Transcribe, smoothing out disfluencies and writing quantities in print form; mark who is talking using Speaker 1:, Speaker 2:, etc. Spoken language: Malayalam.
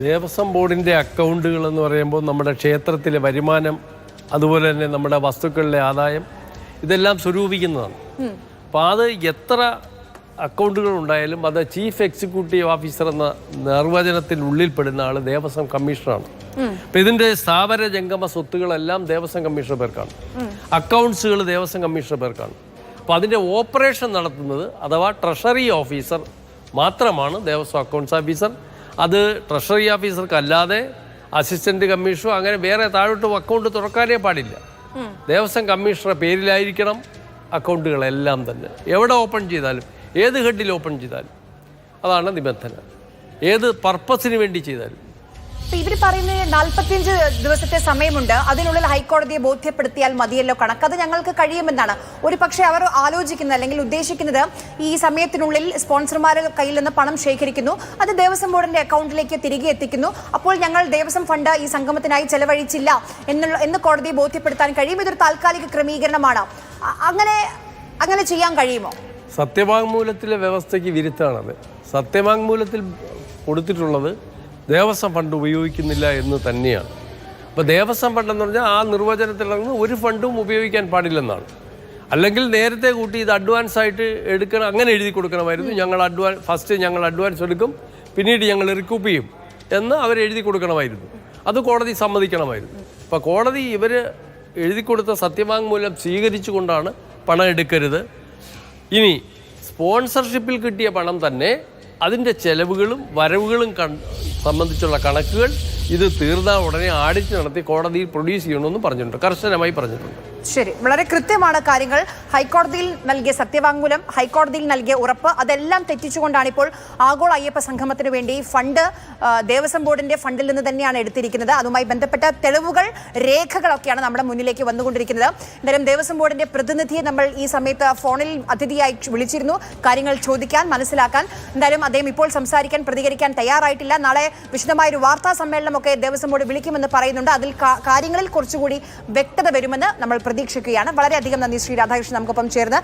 Speaker 1: ദേവസ്വം ബോർഡിൻ്റെ അക്കൗണ്ടുകൾ എന്ന് പറയുമ്പോൾ നമ്മുടെ ക്ഷേത്രത്തിലെ വരുമാനം, അതുപോലെ തന്നെ നമ്മുടെ വസ്തുക്കളിലെ ആദായം, ഇതെല്ലാം സ്വരൂപിക്കുന്നതാണ്. അപ്പോൾ അത് എത്ര അക്കൗണ്ടുകൾ ഉണ്ടായാലും അത് ചീഫ് എക്സിക്യൂട്ടീവ് ഓഫീസർ എന്ന നിർവചനത്തിനുള്ളിൽ ആൾ ദേവസ്വം കമ്മീഷണറാണ്. അപ്പം ഇതിൻ്റെ സ്ഥാവര ജംഗമ സ്വത്തുകളെല്ലാം ദേവസ്വം കമ്മീഷണർ പേർക്കാണ്, അക്കൗണ്ട്സുകൾ ദേവസ്വം കമ്മീഷണർ പേർക്കാണ്. അപ്പോൾ അതിൻ്റെ ഓപ്പറേഷൻ നടത്തുന്നത് അഥവാ ട്രഷറി ഓഫീസർ മാത്രമാണ് ദേവസ്വം അക്കൗണ്ട്സ് ഓഫീസർ. അത് ട്രഷറി ഓഫീസർക്ക് അല്ലാതെ അസിസ്റ്റന്റ് കമ്മീഷണറോ അങ്ങനെ വേറെ താഴോട്ട് അക്കൗണ്ട് തുറക്കാനേ പാടില്ല. ദേവസ്വം കമ്മീഷണറുടെ പേരിലായിരിക്കണം അക്കൗണ്ടുകളെല്ലാം തന്നെ. എവിടെ ഓപ്പൺ ചെയ്താലും, ഏത് ഹെഡിൽ ഓപ്പൺ ചെയ്താലും അതാണ് നിബന്ധന. ഏത് പർപ്പസിന് വേണ്ടി ചെയ്താലും.
Speaker 2: ഇവർ പറയുന്നത് 45 ദിവസത്തെ സമയമുണ്ട്, അതിനുള്ളിൽ ഹൈക്കോടതിയെ ബോധ്യപ്പെടുത്തിയാൽ മതിയല്ലോ കണക്ക്, അത് ഞങ്ങൾക്ക് കഴിയുമെന്നാണ്. ഒരു പക്ഷേ അവർ ആലോചിക്കുന്നത് അല്ലെങ്കിൽ ഉദ്ദേശിക്കുന്നത് ഈ സമയത്തിനുള്ളിൽ സ്പോൺസർമാരുടെ കയ്യിൽ നിന്ന് പണം ശേഖരിക്കുന്നു, അത് ദേവസ്വം ബോർഡിന്റെ അക്കൗണ്ടിലേക്ക് തിരികെ എത്തിക്കുന്നു, അപ്പോൾ ഞങ്ങൾ ദേവസ്വം ഫണ്ട് ഈ സംഗമത്തിനായി ചെലവഴിച്ചില്ല എന്ന് കോടതിയെ ബോധ്യപ്പെടുത്താൻ കഴിയും. ഇതൊരു താൽക്കാലിക ക്രമീകരണമാണ്. അങ്ങനെ ചെയ്യാൻ കഴിയുമോ?
Speaker 1: സത്യവാങ്മൂലത്തിലെ വ്യവസ്ഥയ്ക്ക് വിരുദ്ധാണത്. സത്യവാങ്മൂലത്തിൽ കൊടുത്തിട്ടുള്ളത് ദേവസ്വം ഫണ്ട് ഉപയോഗിക്കുന്നില്ല എന്ന് തന്നെയാണ്. അപ്പോൾ ദേവസ്വം ഫണ്ട് എന്ന് പറഞ്ഞാൽ ആ നിർവചനത്തിലിറങ്ങുന്ന ഒരു ഫണ്ടും ഉപയോഗിക്കാൻ പാടില്ലെന്നാണ്. അല്ലെങ്കിൽ നേരത്തെ കൂട്ടി ഇത് അഡ്വാൻസ് ആയിട്ട് എടുക്കണം, അങ്ങനെ എഴുതി കൊടുക്കണമായിരുന്നു. ഫസ്റ്റ് ഞങ്ങൾ അഡ്വാൻസ് എടുക്കും, പിന്നീട് ഞങ്ങൾ റിക്കൂപ്പ് ചെയ്യും എന്ന് അവർ എഴുതി കൊടുക്കണമായിരുന്നു. അത് കോടതി സമ്മതിക്കണമായിരുന്നു. അപ്പോൾ കോടതി ഇവർ എഴുതി കൊടുത്ത സത്യവാങ്മൂലം സ്വീകരിച്ചുകൊണ്ടാണ് പണം എടുക്കരുത്. ഇനി സ്പോൺസർഷിപ്പിൽ കിട്ടിയ പണം തന്നെ അതിൻ്റെ ചെലവുകളും വരവുകളും സംബന്ധിച്ചുള്ള കണക്കുകൾ ഇത് തീർന്ന ഉടനെ ആഡിറ്റ് നടത്തി കോടതിയിൽ പ്രൊഡ്യൂസ് ചെയ്യണമെന്ന് പറഞ്ഞിട്ടുണ്ട്, കർശനമായി പറഞ്ഞിട്ടുണ്ട്.
Speaker 2: ശരി, വളരെ കൃത്യമാണ് കാര്യങ്ങൾ. ഹൈക്കോടതിയിൽ നൽകിയ സത്യവാങ്മൂലം, ഹൈക്കോടതിയിൽ നൽകിയ ഉറപ്പ്, അതെല്ലാം തെറ്റിച്ചുകൊണ്ടാണ് ഇപ്പോൾ ആഗോള അയ്യപ്പ സംഗമത്തിന് വേണ്ടി ഫണ്ട് ദേവസ്വം ബോർഡിന്റെ ഫണ്ടിൽ നിന്ന് തന്നെയാണ് എടുത്തിരിക്കുന്നത്. അതുമായി ബന്ധപ്പെട്ട തെളിവുകൾ, രേഖകളൊക്കെയാണ് നമ്മുടെ മുന്നിലേക്ക് വന്നുകൊണ്ടിരിക്കുന്നത്. എന്തായാലും ദേവസ്വം ബോർഡിന്റെ പ്രതിനിധിയെ നമ്മൾ ഈ സമയത്ത് ഫോണിൽ അതിഥിയായി വിളിച്ചിരുന്നു, കാര്യങ്ങൾ ചോദിക്കാൻ, മനസ്സിലാക്കാൻ. എന്തായാലും അദ്ദേഹം ഇപ്പോൾ സംസാരിക്കാൻ, പ്രതികരിക്കാൻ തയ്യാറായിട്ടില്ല. നാളെ വിശദമായൊരു വാർത്താ സമ്മേളനമൊക്കെ ദേവസ്വം ബോർഡ് വിളിക്കുമെന്ന് പറയുന്നുണ്ട്. അതിൽ കാര്യങ്ങളിൽ കുറച്ചുകൂടി വ്യക്തത വരുമെന്ന് നമ്മൾ പ്രതീക്ഷിക്കുകയാണ്. വളരെയധികം നന്ദി ശ്രീ രാധാകൃഷ്ണൻ നമുക്കൊപ്പം ചേർന്ന്.